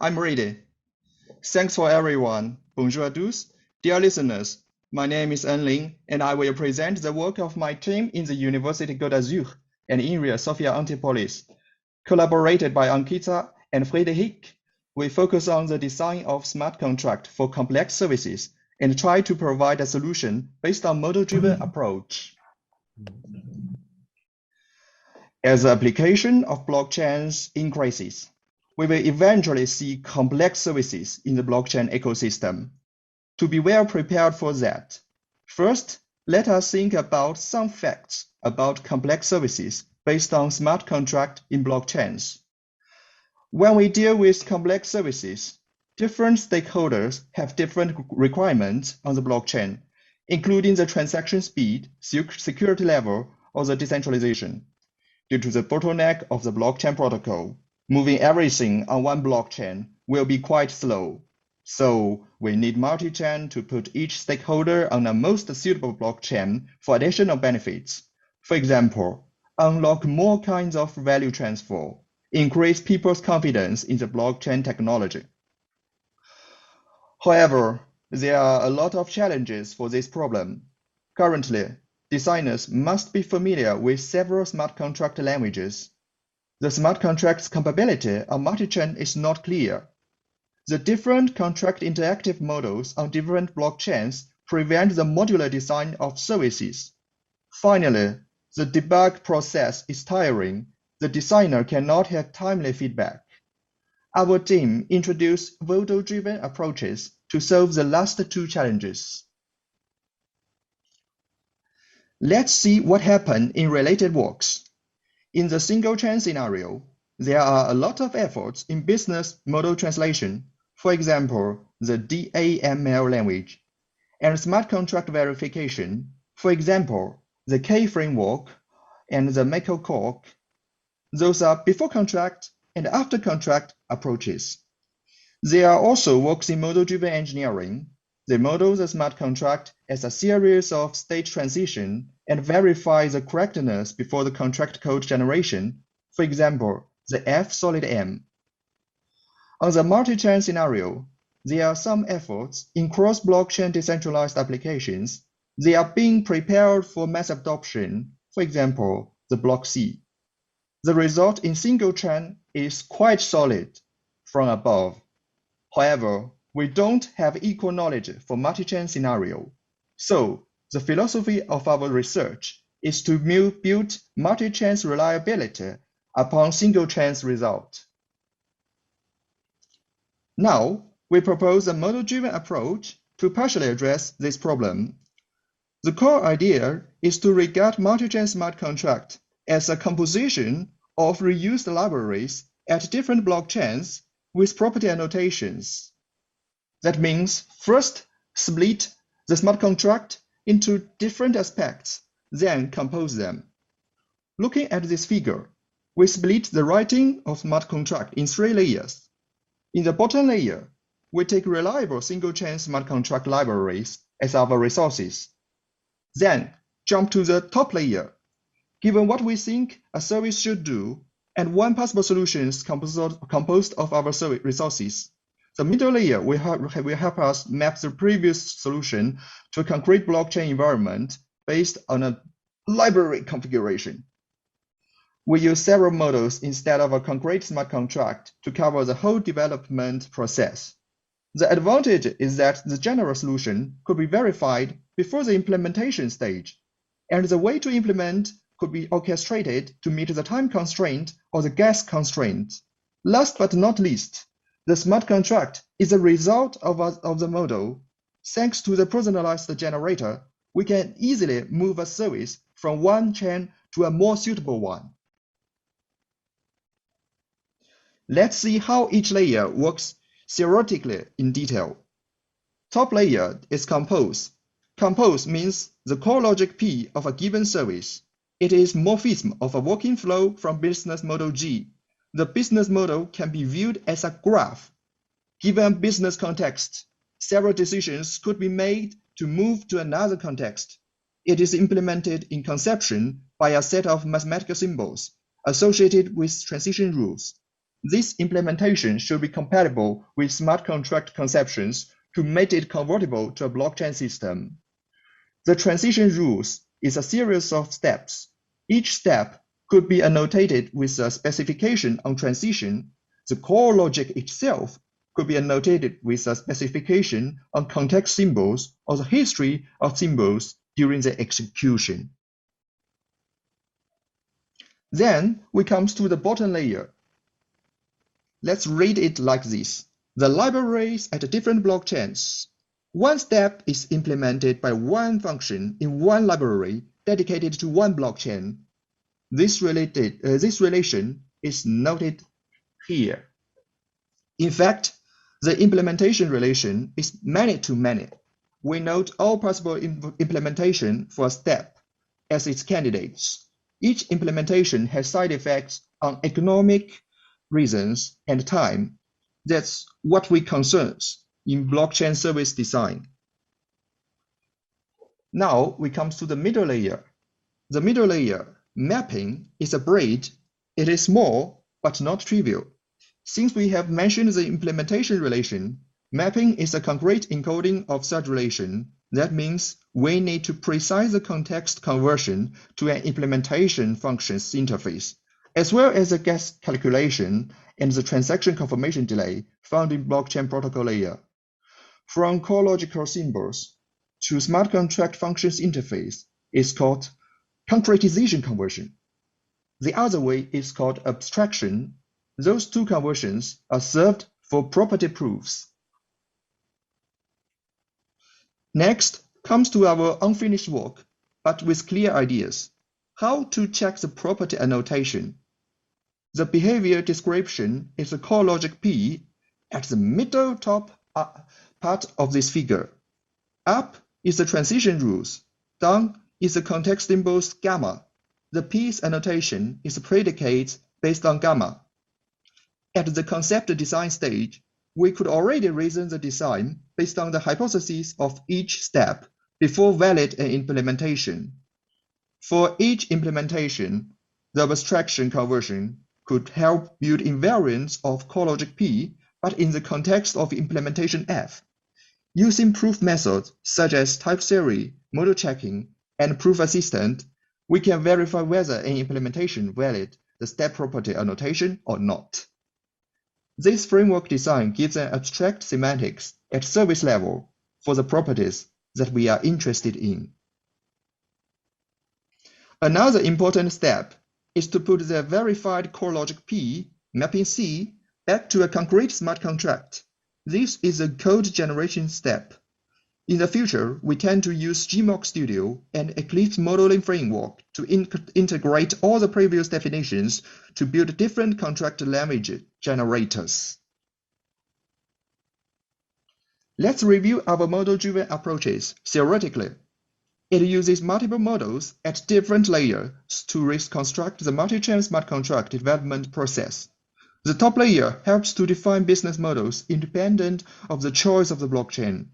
I'm ready. Thanks for everyone. Bonjour à tous. Dear listeners, my name is Enlin, and I will present the work of my team in the Université Côte and INRIA Sophia Antipolis. Collaborated by Ankica and Frédéric, we focus on the design of smart contract for complex services and try to provide a solution based on model-driven approach. As the application of blockchains increases, we will eventually see complex services in the blockchain ecosystem. To be well prepared for that, first, let us think about some facts about complex services based on smart contract in blockchains. When we deal with complex services, different stakeholders have different requirements on the blockchain, including the transaction speed, security level, or the decentralization. Due to the bottleneck of the blockchain protocol, moving everything on one blockchain will be quite slow. So we need multi-chain to put each stakeholder on the most suitable blockchain for additional benefits. For example, unlock more kinds of value transfer, increase people's confidence in the blockchain technology. However, there are a lot of challenges for this problem. Currently, designers must be familiar with several smart contract languages. The smart contract's compatibility on multi-chain is not clear. The different contract interactive models on different blockchains prevent the modular design of services. Finally, the debug process is tiring. The designer cannot have timely feedback. Our team introduced model-driven approaches to solve the last two challenges. Let's see what happened in related works. In the single-chain scenario, there are a lot of efforts in business model translation, for example, the DAML language, and smart contract verification, for example, the K framework and the Maker Cork. Those are before contract and after contract approaches. There are also works in model-driven engineering. They model the smart contract as a series of state transition and verify the correctness before the contract code generation, for example, the F-solid-M. On the multi-chain scenario, there are some efforts in cross-blockchain decentralized applications. They are being prepared for mass adoption, for example, the Block C. The result in single chain is quite solid from above. However, we don't have equal knowledge for multi-chain scenario. So the philosophy of our research is to build multi-chain's reliability upon single-chain's result. Now, we propose a model-driven approach to partially address this problem. The core idea is to regard multi-chain smart contract as a composition of reused libraries at different blockchains with property annotations. That means first split the smart contract into different aspects, then compose them. Looking at this figure, we split the writing of smart contract in 3 layers. In the bottom layer, we take reliable single-chain smart contract libraries as our resources. Then jump to the top layer. Given what we think a service should do, and one possible solution is composed of our resources, the middle layer will help us map the previous solution to a concrete blockchain environment based on a library configuration. We use several models instead of a concrete smart contract to cover the whole development process. The advantage is that the general solution could be verified before the implementation stage, and the way to implement could be orchestrated to meet the time constraint or the gas constraint. Last but not least, the smart contract is a result of the model. Thanks to the personalized generator, we can easily move a service from one chain to a more suitable one. Let's see how each layer works theoretically in detail. Top layer is compose. Compose means the core logic P of a given service. It is morphism of a working flow from business model G. The business model can be viewed as a graph. Given business context, several decisions could be made to move to another context. It is implemented in conception by a set of mathematical symbols associated with transition rules. This implementation should be compatible with smart contract conceptions to make it convertible to a blockchain system. The transition rules is a series of steps. Each step could be annotated with a specification on transition. The core logic itself could be annotated with a specification on context symbols or the history of symbols during the execution. Then we come to the bottom layer. Let's read it like this. The libraries at different blockchains. One step is implemented by one function in one library dedicated to one blockchain. This relation is noted here. In fact, the implementation relation is many-to-many. We note all possible implementation for a step as its candidates. Each implementation has side effects on economic reasons and time. That's what we concerns in blockchain service design. Now we come to the middle layer. The middle layer, mapping, is a braid. It is small, but not trivial. Since we have mentioned the implementation relation, mapping is a concrete encoding of such relation. That means we need to precise the context conversion to an implementation functions interface, as well as the gas calculation and the transaction confirmation delay found in blockchain protocol layer. From core logical symbols to smart contract functions interface is called concretization conversion. The other way is called abstraction. Those two conversions are served for property proofs. Next comes to our unfinished work, but with clear ideas. How to check the property annotation. The behavior description is the core logic P at the middle top part of this figure. Up is the transition rules. Down is the context symbols gamma. The P's annotation is a predicate based on gamma. At the concept design stage, we could already reason the design based on the hypotheses of each step before valid an implementation. For each implementation, the abstraction conversion could help build invariants of core logic P, but in the context of implementation F. Using proof methods such as type theory, model checking, and proof assistant, we can verify whether an implementation valid the step property annotation or not. This framework design gives an abstract semantics at service level for the properties that we are interested in. Another important step is to put the verified core logic P, mapping C, back to a concrete smart contract. This is a code generation step. In the future, we tend to use Gmod Studio and Eclipse modeling framework to integrate all the previous definitions to build different contract language generators. Let's review our model-driven approaches theoretically. It uses multiple models at different layers to reconstruct the multi-chain smart contract development process. The top layer helps to define business models independent of the choice of the blockchain.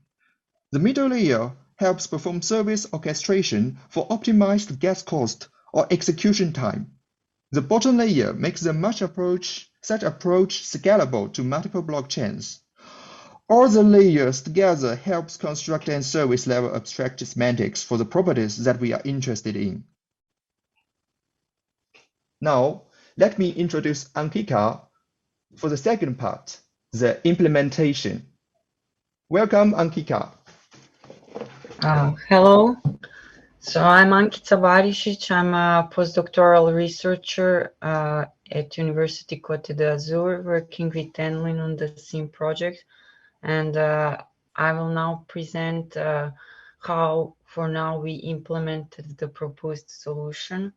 The middle layer helps perform service orchestration for optimized gas cost or execution time. The bottom layer makes such approach scalable to multiple blockchains. All the layers together helps construct and service level abstract semantics for the properties that we are interested in. Now, let me introduce Ankica for the second part, the implementation. Welcome, Ankica. Hello. So I'm Ankica Barisic. I'm a postdoctoral researcher at Université Côte d'Azur, working with Enlin on the same project. And I will now present how, for now, we implemented the proposed solution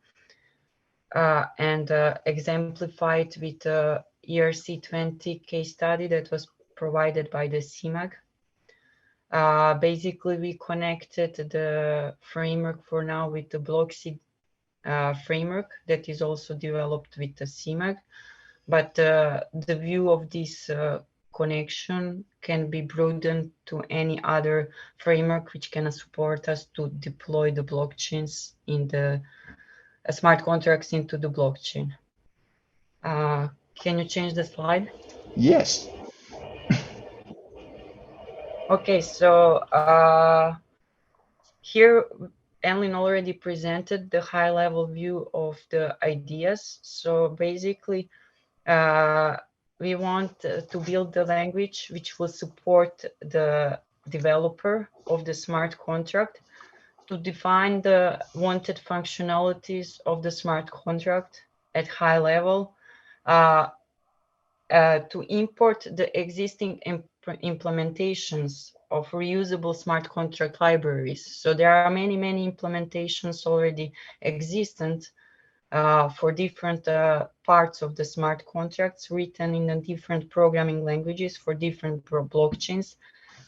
and exemplify it with a ERC20 case study that was provided by the CMAG. Basically, we connected the framework for now with the BlockSeed framework that is also developed with the CMAG. But the view of this connection can be broadened to any other framework which can support us to deploy the blockchains in the smart contracts into the blockchain. Can you change the slide? Yes. Okay, so here Enlin already presented the high-level view of the ideas. So basically, we want to build the language which will support the developer of the smart contract to define the wanted functionalities of the smart contract at high level, to import the existing implementations of reusable smart contract libraries. So there are many implementations already existent for different parts of the smart contracts written in the different programming languages for different blockchains.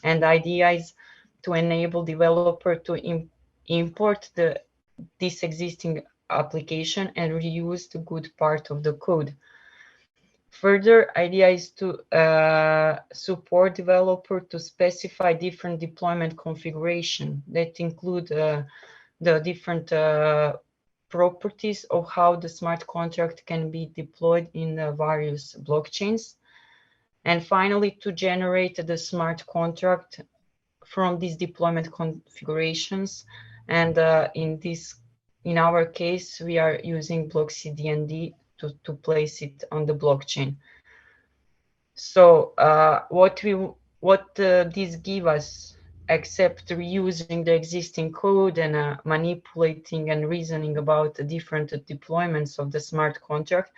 And the idea is to enable developer to import this existing application and reuse the good part of the code. Further, idea is to support developer to specify different deployment configuration that include the different properties of how the smart contract can be deployed in various blockchains. And finally, to generate the smart contract from these deployment configurations. And in our case, we are using block CDND to place it on the blockchain. So what this give us, except reusing the existing code and manipulating and reasoning about the different deployments of the smart contract,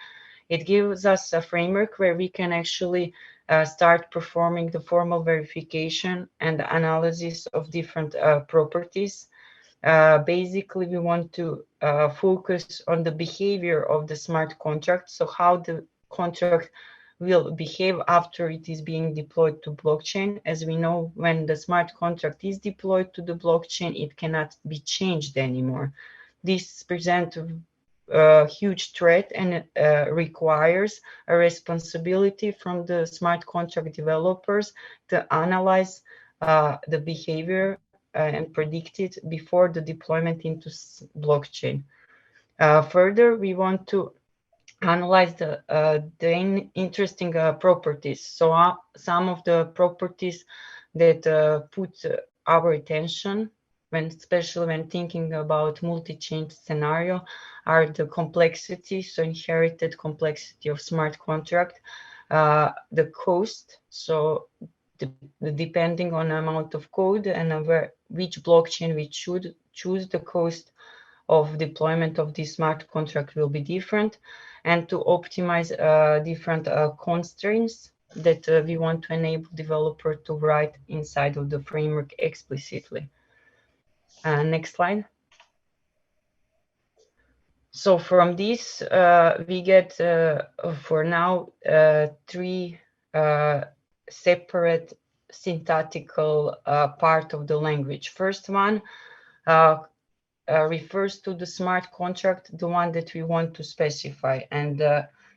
it gives us a framework where we can actually start performing the formal verification and analysis of different properties. Basically, we want to focus on the behavior of the smart contract, so how the contract will behave after it is being deployed to blockchain. As we know, when the smart contract is deployed to the blockchain, it cannot be changed anymore. This presents a huge threat and requires a responsibility from the smart contract developers to analyze the behavior and predict it before the deployment into blockchain. Further, we want to analyze the interesting properties. So some of the properties that put our attention, especially when thinking about multi-chain scenario, are the complexity, so inherited complexity of smart contract, the cost, so depending on amount of code and which blockchain we should choose, the cost of deployment of this smart contract will be different, and to optimize different constraints that we want to enable developer to write inside of the framework explicitly. Next slide. So from this, we get, for now, three separate syntactical part of the language. First one refers to the smart contract, the one that we want to specify, and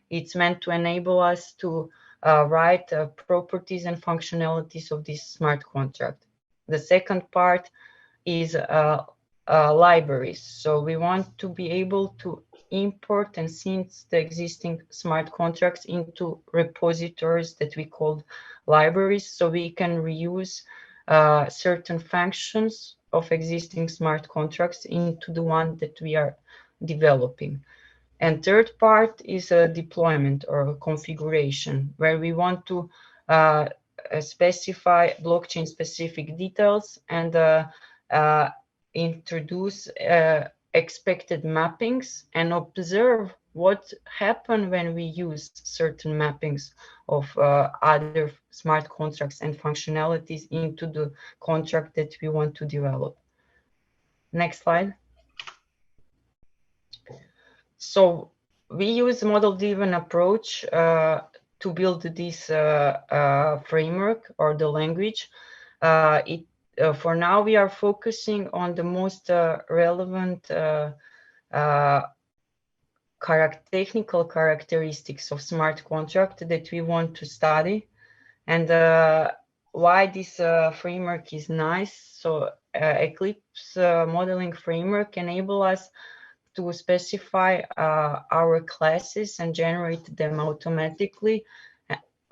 it's meant to enable us to write properties and functionalities of this smart contract. The second part is libraries. So we want to be able to import and sync the existing smart contracts into repositories that we call libraries, so we can reuse certain functions of existing smart contracts into the one that we are developing. And third part is a deployment or a configuration, where we want to specify blockchain specific details and introduce expected mappings and observe what happens when we use certain mappings of other smart contracts and functionalities into the contract that we want to develop. Next slide. So we use model-driven approach to build this framework or the language. For now, we are focusing on the most relevant technical characteristics of smart contract that we want to study, and why this framework is nice. So Eclipse modeling framework enable us to specify our classes and generate them automatically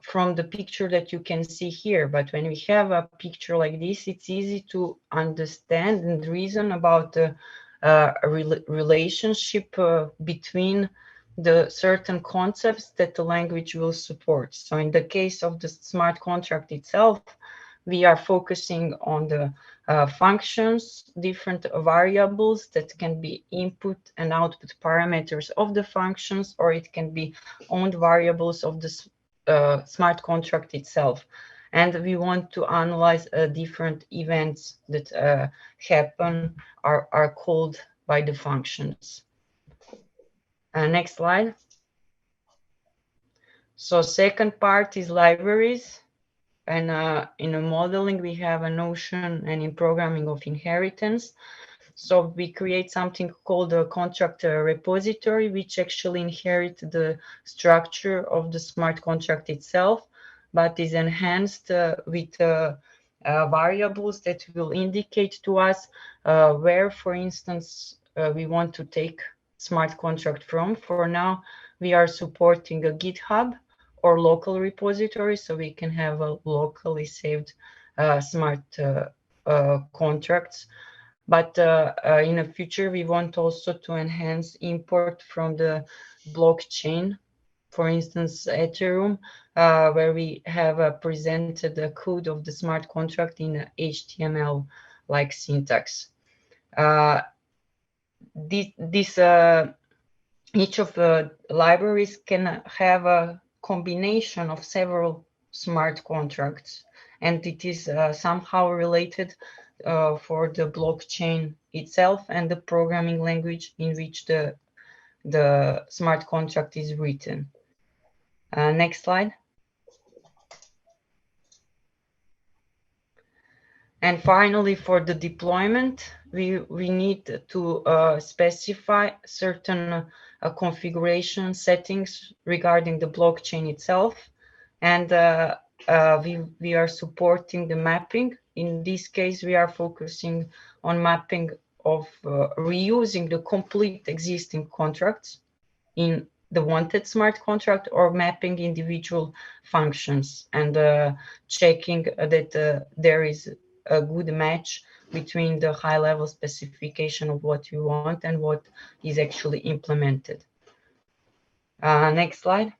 from the picture that you can see here. But when we have a picture like this, it's easy to understand and reason about the relationship between the certain concepts that the language will support. So in the case of the smart contract itself, we are focusing on the functions, different variables that can be input and output parameters of the functions, or it can be owned variables of the smart contract itself. And we want to analyze different events that happen are called by the functions. Next slide. So second part is libraries. And in a modeling, we have a notion, and in programming, of inheritance. So we create something called a contract repository, which actually inherits the structure of the smart contract itself, but is enhanced with variables that will indicate to us where, for instance, we want to take smart contract from. For now, we are supporting a GitHub or local repository, so we can have a locally saved smart contracts. But in the future, we want also to enhance import from the blockchain, for instance, Ethereum, where we have presented the code of the smart contract in HTML-like syntax. Each of the libraries can have a combination of several smart contracts, and it is somehow related for the blockchain itself and the programming language in which the smart contract is written. Next slide. And finally, for the deployment, we need to specify certain configuration settings regarding the blockchain itself. And we are supporting the mapping. In this case, we are focusing on mapping of reusing the complete existing contracts in the wanted smart contract, or mapping individual functions and checking that there is a good match between the high-level specification of what you want and what is actually implemented. Next slide.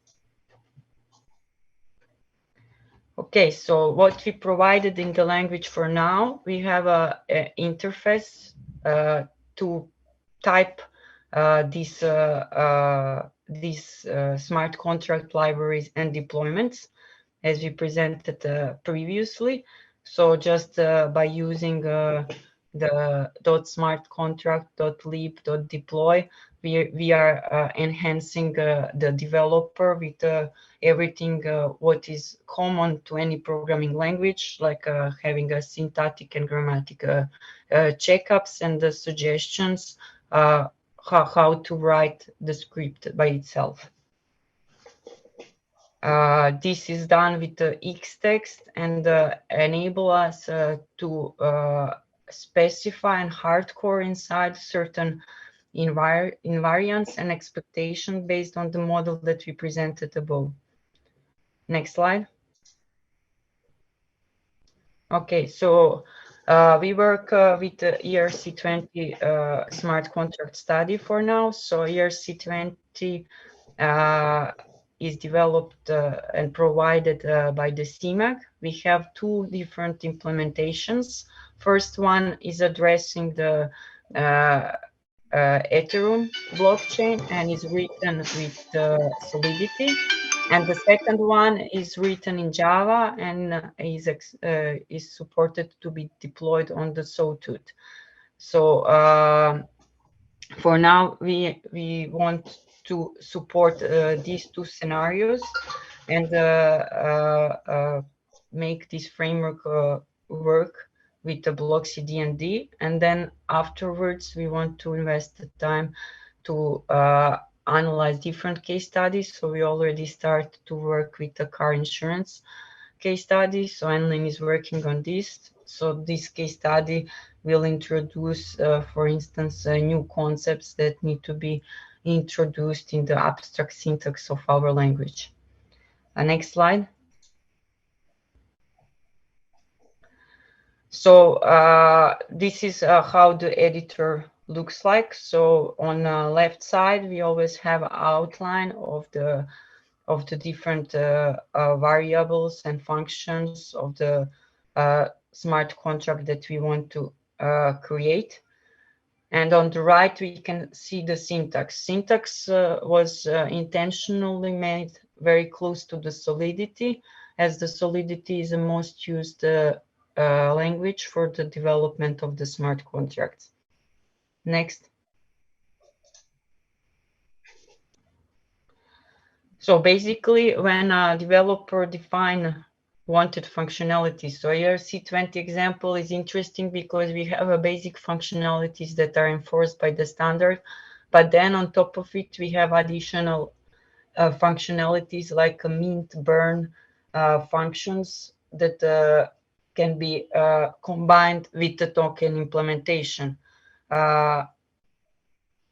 Okay, so what we provided in the language for now, we have a interface to type these smart contract libraries and deployments, as we presented previously. So just by using the .smartcontract.lib.deploy, we are enhancing the developer with everything what is common to any programming language, like having a syntactic and grammatical checkups and the suggestions how to write the script by itself. This is done with the Xtext and enable us to specify and hardcore inside certain invariants and expectation based on the model that we presented above. Next slide. Okay, so we work with the ERC20 smart contract study for now. So ERC20 is developed and provided by the CMAG. We have two different implementations. First one is addressing the Ethereum blockchain and is written with Solidity. And the second one is written in Java and is supported to be deployed on the Sawtooth. So for now, we want to support these two scenarios and make this framework work with the block CD&D. And then afterwards, we want to invest the time to analyze different case studies. So we already start to work with the car insurance case study. So Enlin is working on this. So this case study will introduce, for instance, new concepts that need to be introduced in the abstract syntax of our language. Next slide. So this is how the editor looks like. So on the left side, we always have an outline of the different variables and functions of the smart contract that we want to create. And on the right, we can see the syntax. Syntax was intentionally made very close to the Solidity, as the Solidity is the most used language for the development of the smart contracts. Next. So basically, when a developer define wanted functionalities, so here C20 example is interesting because we have a basic functionalities that are enforced by the standard, but then on top of it, we have additional functionalities like a mint burn functions that can be combined with the token implementation.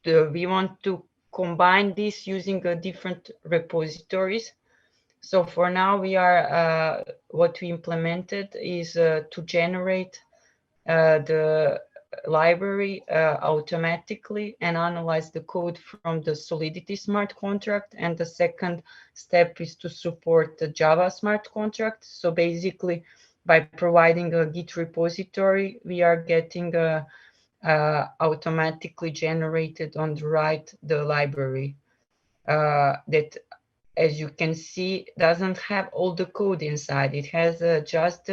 We want to combine this using different repositories. So for now, we are what we implemented is to generate the library automatically and analyze the code from the Solidity smart contract. And the second step is to support the Java smart contract. So basically, by providing a Git repository, we are getting automatically generated on the right the library that, as you can see, doesn't have all the code inside. It has just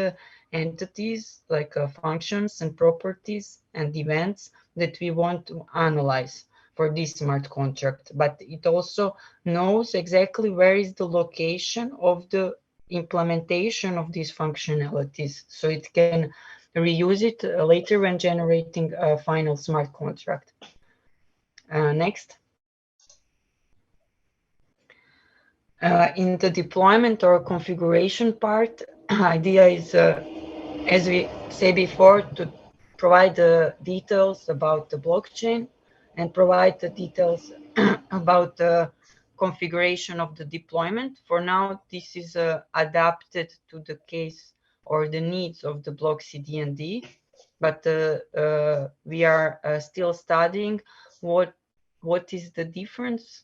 entities like functions and properties and events that we want to analyze for this smart contract. But it also knows exactly where is the location of the implementation of these functionalities, so it can reuse it later when generating a final smart contract. Next. In the deployment or configuration part, idea is, as we say before, to provide the details about the blockchain and provide the details about the configuration of the deployment. For now, this is adapted to the case or the needs of the block CD&D, but we are still studying what is the difference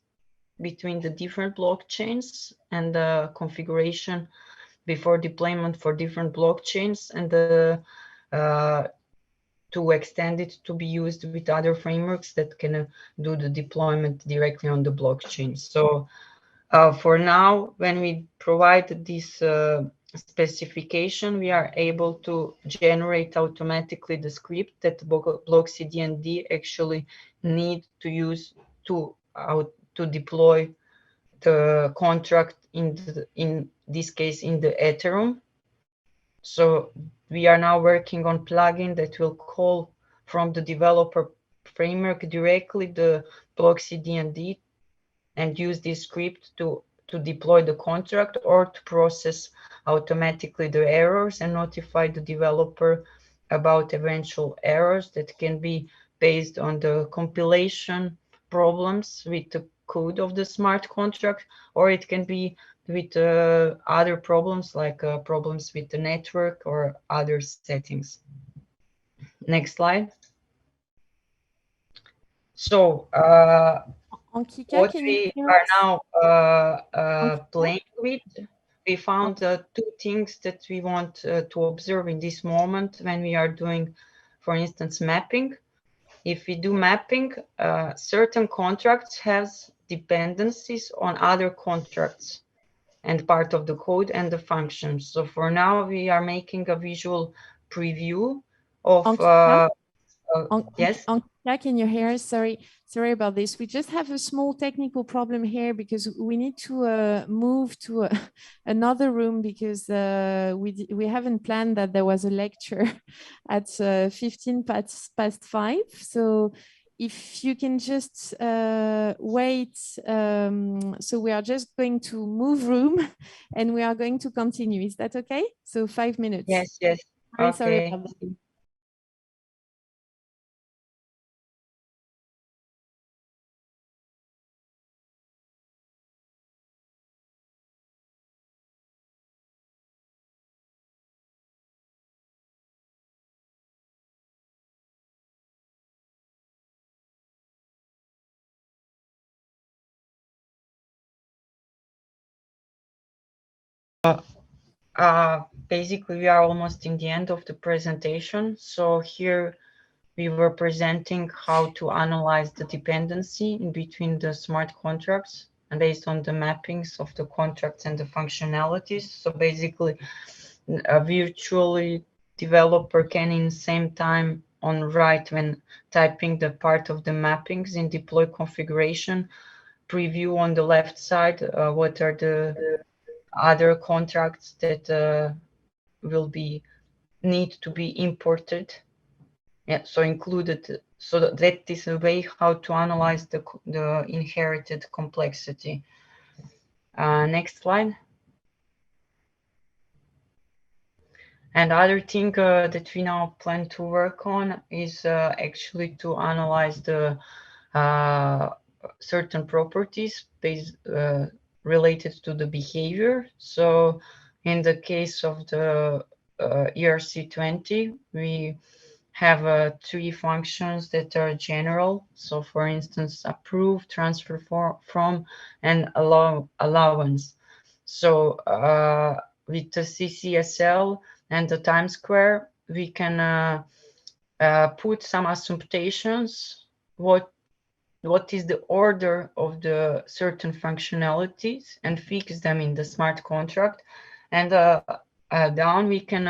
between the different blockchains and the configuration before deployment for different blockchains, and to extend it to be used with other frameworks that can do the deployment directly on the blockchain. So for now, when we provide this specification, we are able to generate automatically the script that block CD&D actually need to use to deploy the contract in this case in the Ethereum. So we are now working on plugin that will call from the developer framework directly the block CD&D and use this script to deploy the contract or to process automatically the errors and notify the developer about eventual errors that can be based on the compilation problems with the code of the smart contract, or it can be with other problems like problems with the network or other settings. Next slide. So Ankica, what we are now playing with, we found two things that we want to observe in this moment when we are doing, for instance, mapping. If we do mapping, certain contracts has dependencies on other contracts and part of the code and the functions. So for now, we are making a visual preview of yes. Ankica, can you hear us? Sorry about this. We just have a small technical problem here because we need to move to another room because we haven't planned that there was a lecture at 15 past 5. So if you can just wait. So we are just going to move room and we are going to continue. Is that okay? So 5 minutes. Yes, yes. Very sorry Okay. about that. Basically, we are almost in the end of the presentation. So here we were presenting how to analyze the dependency in between the smart contracts and based on the mappings of the contracts and the functionalities. So basically, a virtually developer can in the same time on right when typing the part of the mappings in deploy configuration, preview on the left side what are the other contracts that will be need to be imported. Yeah, so included, so that is a way how to analyze the inherited complexity. Next slide. And other thing that we now plan to work on is actually to analyze the certain properties based related to the behavior. So in the case of the ERC20, we have 3 functions that are general. So for instance, approve, transfer from, and allowance. So with the CCSL and the time square, we can put some assumptions, what is the order of the certain functionalities and fix them in the smart contract. And down we can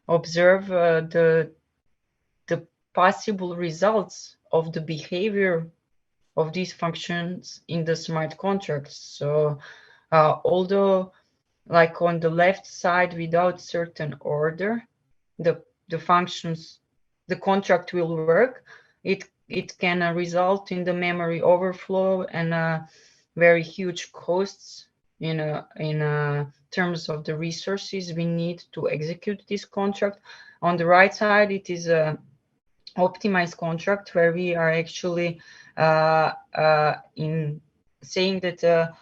observe the possible results of the behavior of these functions in the smart contracts. So although like on the left side without certain order, the functions, the contract will work, it can result in the memory overflow and very huge costs in terms of the resources we need to execute this contract. On the right side, it is a optimized contract where we are actually in saying that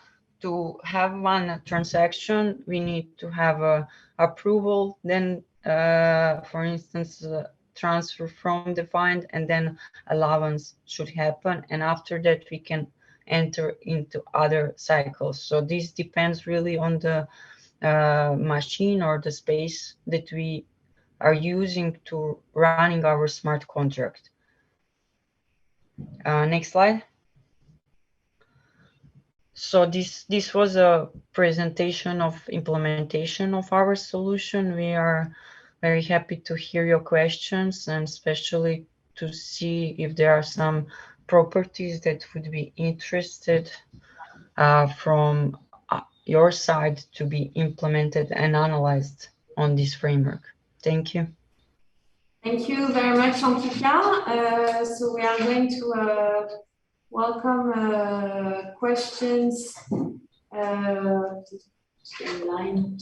to have one transaction, we need to have a approval, then for instance, transfer from defined, and then allowance should happen. And after that, we can enter into other cycles. So this depends really on the machine or the space that we are using to running our smart contract. Next slide. So this was a presentation of implementation of our solution. We are very happy to hear your questions and especially to see if there are some properties that would be interested from your side to be implemented and analyzed on this framework. Thank you. Thank you very much, Ankica. So we are going to welcome questions online.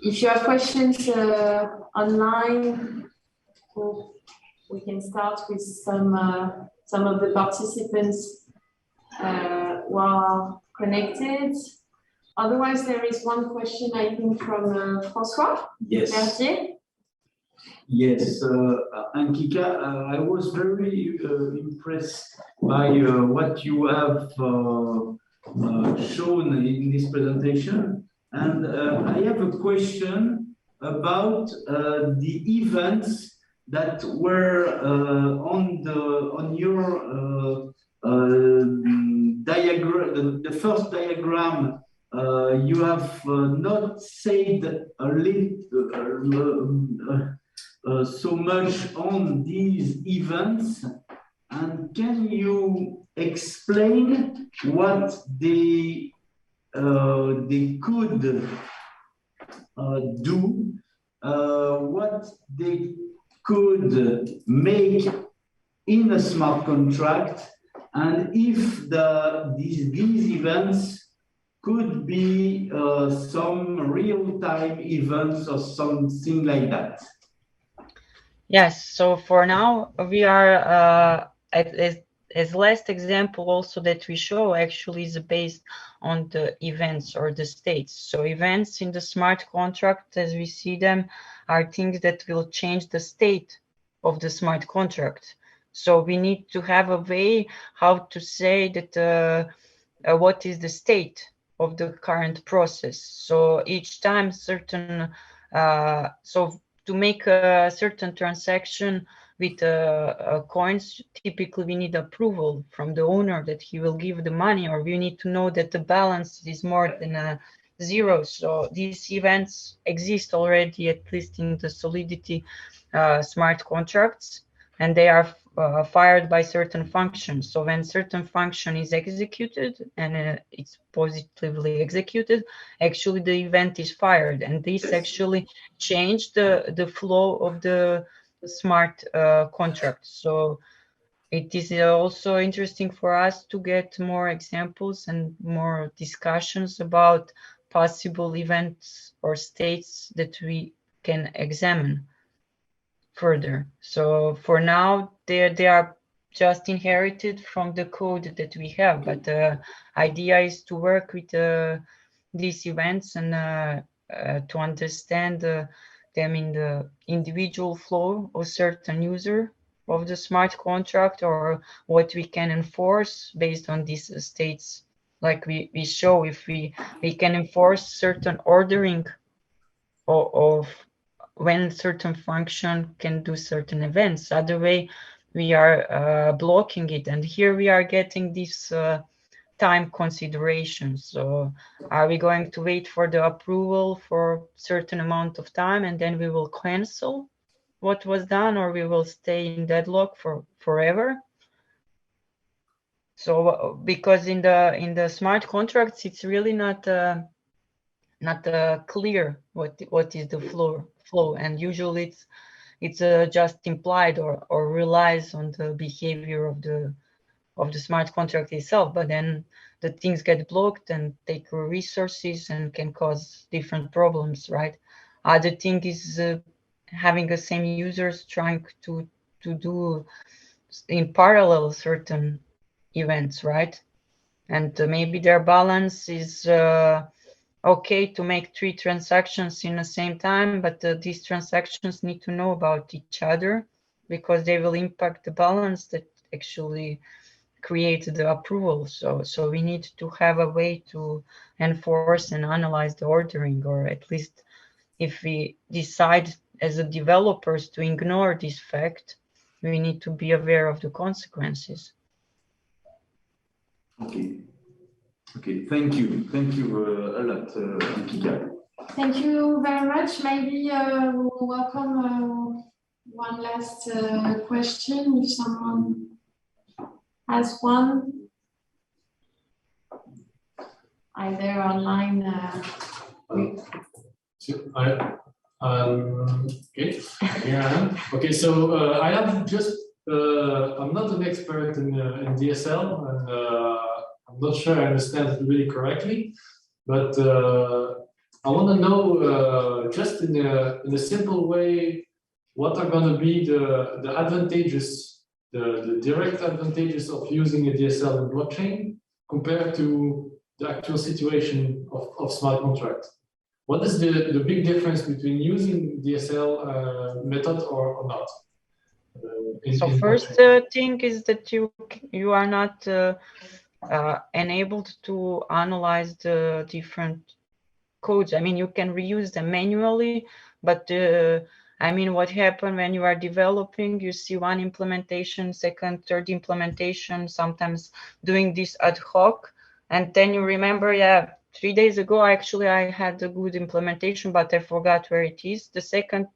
If you have questions online, we can start with some of the participants who are connected. Otherwise, there is one question, I think, from François. Yes. Berthier. Yes, Ankica, I was very impressed by what you have shown in this presentation. And I have a question about the events that were on your diagram, the first diagram. You have not said a little so much on these events, and can you explain what they could do, what they could make in a smart contract, and if these events could be some real-time events or something like that. Yes, so for now we are as last example also that we show actually is based on the events or the states. So events in the smart contract as we see them are things that will change the state of the smart contract. So we need to have a way how to say that what is the state of the current process. So each time certain so to make a certain transaction with coins, typically we need approval from the owner that he will give the money, or we need to know that the balance is more than zero. So these events exist already, at least in the Solidity smart contracts, and they are fired by certain functions. So when certain function is executed and it's positively executed, actually the event is fired, and this actually changed the flow of the smart contract. So it is also interesting for us to get more examples and more discussions about possible events or states that we can examine further. So for now, they are just inherited from the code that we have, but the idea is to work with these events and to understand them in the individual flow of certain user of the smart contract, or what we can enforce based on these states. Like we show, if we can enforce certain ordering of when certain function can do certain events. Other way, we are blocking it. And here we are getting this time consideration. So are we going to wait for the approval for certain amount of time and then we will cancel what was done, or we will stay in deadlock for forever? So because in the smart contracts, it's really not clear what is the flow, and usually it's just implied or relies on the behavior of the smart contract itself, but then the things get blocked and take resources and can cause different problems, right? Other thing is having the same users trying to do in parallel certain events, right? And maybe their balance is okay to make 3 transactions in the same time, but these transactions need to know about each other because they will impact the balance that actually create the approval. So we need to have a way to enforce and analyze the ordering, or at least if we decide as a developers to ignore this fact, we need to be aware of the consequences. Okay. Okay, thank you a lot, Ankica. Thank you very much. Maybe we'll welcome one last question if someone has one, either online. Okay, here I am. Okay, so I have just, I'm not an expert in DSL, and I'm not sure I understand it really correctly, but I want to know just in a simple way, what are going to be the advantages, the direct advantages of using a DSL in blockchain compared to the actual situation of smart contract? What is the big difference between using DSL method or not? So first thing is that you are not enabled to analyze the different codes. I mean, you can reuse them manually, but I mean, what happened when you are developing, you see one implementation, second, third implementation, sometimes doing this ad hoc, and then you remember, yeah, 3 days ago, actually, I had a good implementation, but I forgot where it is. The second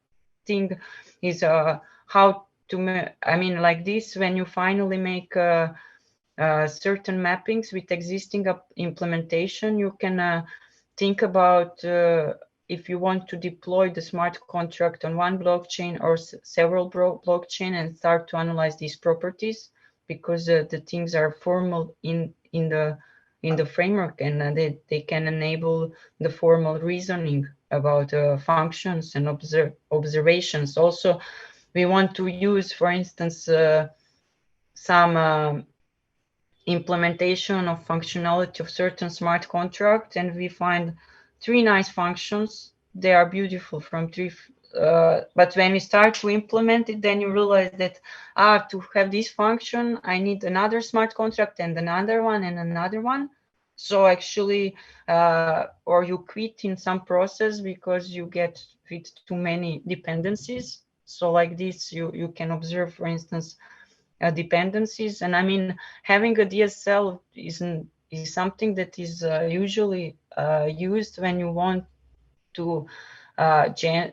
thing is how to, I mean, like this, when you finally make certain mappings with existing implementation, you can think about if you want to deploy the smart contract on one blockchain or several blockchain and start to analyze these properties, because the things are formal in in the framework, and they can enable the formal reasoning about functions and observations. Also, we want to use, for instance, some implementation of functionality of certain smart contract, and we find 3 nice functions. They are beautiful from 3, but when we start to implement it, then you realize that to have this function, I need another smart contract and another one and another one. So actually, or you quit in some process because you get with too many dependencies. So like this, you can observe, for instance, dependencies. And I mean, having a DSL is something that is usually used when you want to automate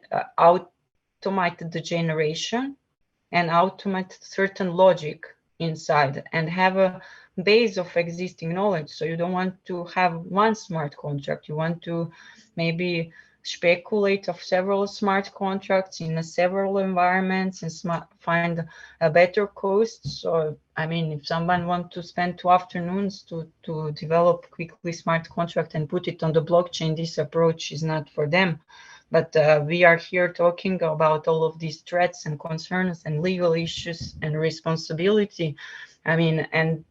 the generation and automate certain logic inside and have a base of existing knowledge. So you don't want to have one smart contract. You want to maybe speculate of several smart contracts in several environments and find a better cost. So, I mean, if someone wants to spend 2 afternoons to develop quickly smart contract and put it on the blockchain, this approach is not for them. But we are here talking about all of these threats and concerns and legal issues and responsibility. I mean, and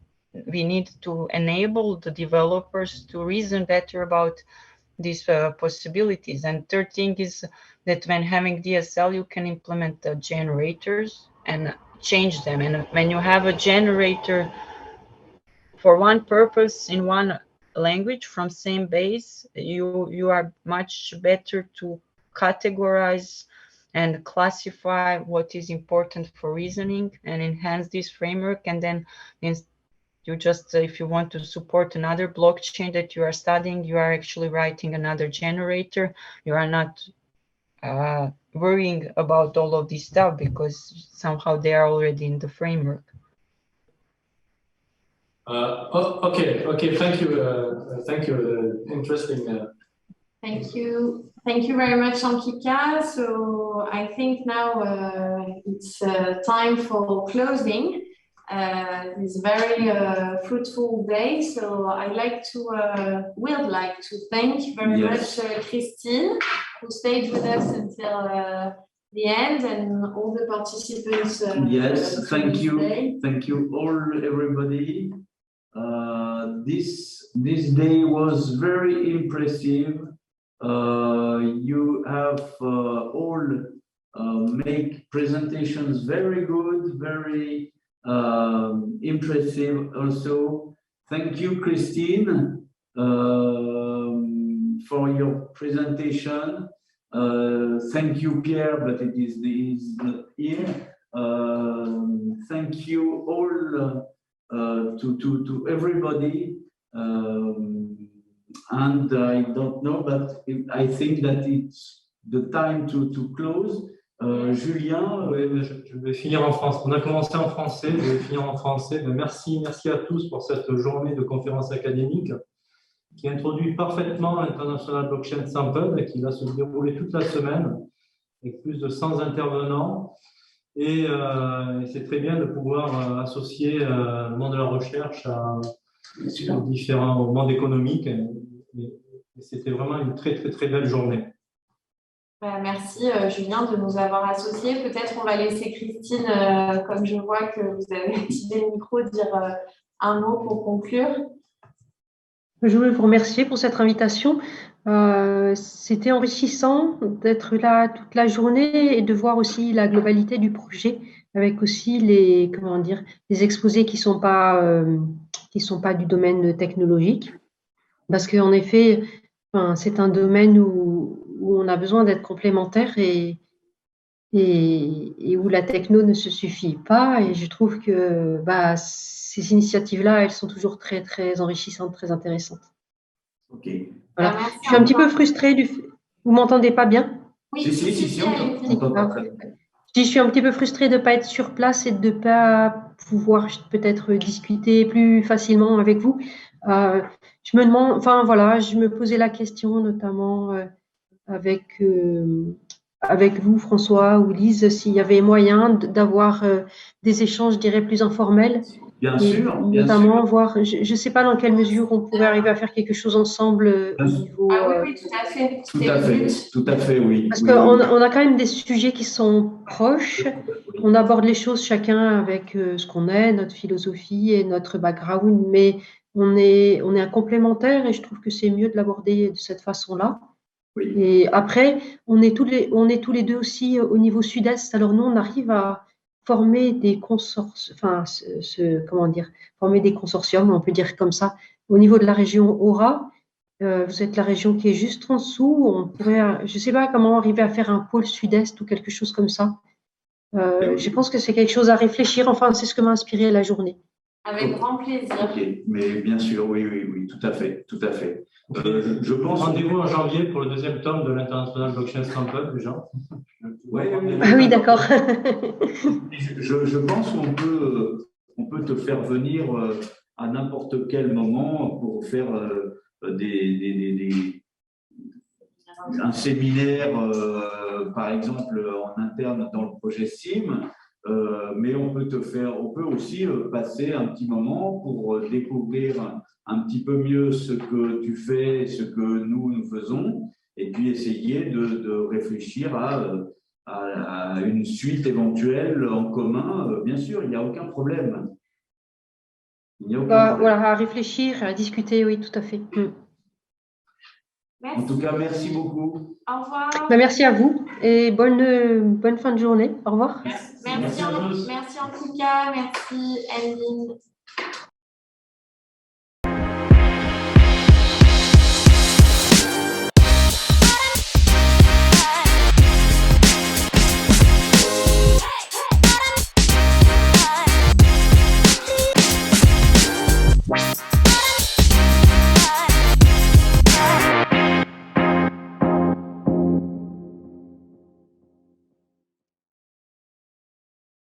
we need to enable the developers to reason better about these possibilities. And third thing is that when having DSL, you can implement the generators and change them. And when you have a generator for one purpose in one language from same base, you are much better to categorize and classify what is important for reasoning and enhance this framework. And then you just, if you want to support another blockchain that you are studying, you are actually writing another generator. You are not worrying about all of this stuff because somehow they are already in the framework. Okay, thank you, interesting. Thank you very much, Ankica. So I think now it's time for closing this very fruitful day. So I'd like to, would like to thank very much Christine, who stayed with us until the end, and all the participants. Yes, thank you. Thank you all, everybody. This day was very impressive. You have all make presentations very good, very impressive also. Thank you, Christine, for your presentation. Thank you, Pierre, but it is not here. Thank you all to everybody. And I don't know, but I think that it's the time to close. Julien, oui, je vais finir en français. On a commencé en français, je vais finir en français. Merci à tous pour cette journée de conférence académique qui introduit parfaitement l'International Blockchain Stampede qui va se dérouler toute la semaine avec plus de 100 intervenants. Et c'est très bien de pouvoir associer le monde de la recherche aux différents mondes économiques. Et c'était vraiment une très belle journée. Merci Julien de nous avoir associés. Peut-être on va laisser Christine, comme je vois que vous avez activé le micro, dire un mot pour conclure. Je voulais vous remercier pour cette invitation. C'était enrichissant d'être là toute la journée et de voir aussi la globalité du projet, avec aussi les exposés qui sont pas du domaine technologique, parce qu'en effet, c'est un domaine où on a besoin d'être complémentaires et où la techno ne se suffit pas. Et je trouve que ces initiatives-là, elles sont toujours très enrichissantes, très intéressantes. Ok. Voilà. Je suis un petit peu frustrée Vous m'entendez pas bien? Oui, si, on t'entend pas très bien. Je suis un petit peu frustrée de ne pas être sur place et de ne pas pouvoir peut-être discuter plus facilement avec vous. Je me demande, je me posais la question notamment avec avec vous, François ou Lise, s'il y avait moyen d'avoir des échanges, je dirais, plus informels. Bien sûr, notamment voir, je ne sais pas dans quelle mesure on pourrait arriver à faire quelque chose ensemble au niveau… oui, tout à fait. Tout à fait, oui. Parce qu'on a quand même des sujets qui sont proches. On aborde les choses chacun avec ce qu'on est, notre philosophie et notre background, mais on est un complémentaire et je trouve que c'est mieux de l'aborder de cette façon-là. Oui. Et après, on est tous les deux aussi au niveau sud-est. Alors nous, on arrive à former des consortiums, enfin, comment dire, former des consortiums, on peut dire comme ça, au niveau de la région Aura. Vous êtes la région qui est juste en dessous. On pourrait, je ne sais pas comment arriver à faire un pôle sud-est ou quelque chose comme ça. Je pense que c'est quelque chose à réfléchir. Enfin, c'est ce que m'a inspiré la journée. Avec grand plaisir. Ok, mais bien sûr, oui, tout à fait. Je pense. Rendez-vous en janvier pour le 2e tome de l'International Blockchain Stampede, déjà. Ah oui, d'accord. Je pense qu'on peut te faire venir à n'importe quel moment pour faire un séminaire, par exemple, en interne dans le projet SIM. Mais on peut aussi passer un petit moment pour découvrir un petit peu mieux ce que tu fais, ce que nous faisons, et puis essayer de réfléchir à une suite éventuelle en commun. Bien sûr, il n'y a aucun problème. Voilà, à réfléchir, à discuter, oui, tout à fait. Merci. En tout cas, merci beaucoup. Au revoir. Merci à vous et bonne fin de journée. Au revoir. Merci Ankica, merci Enlin.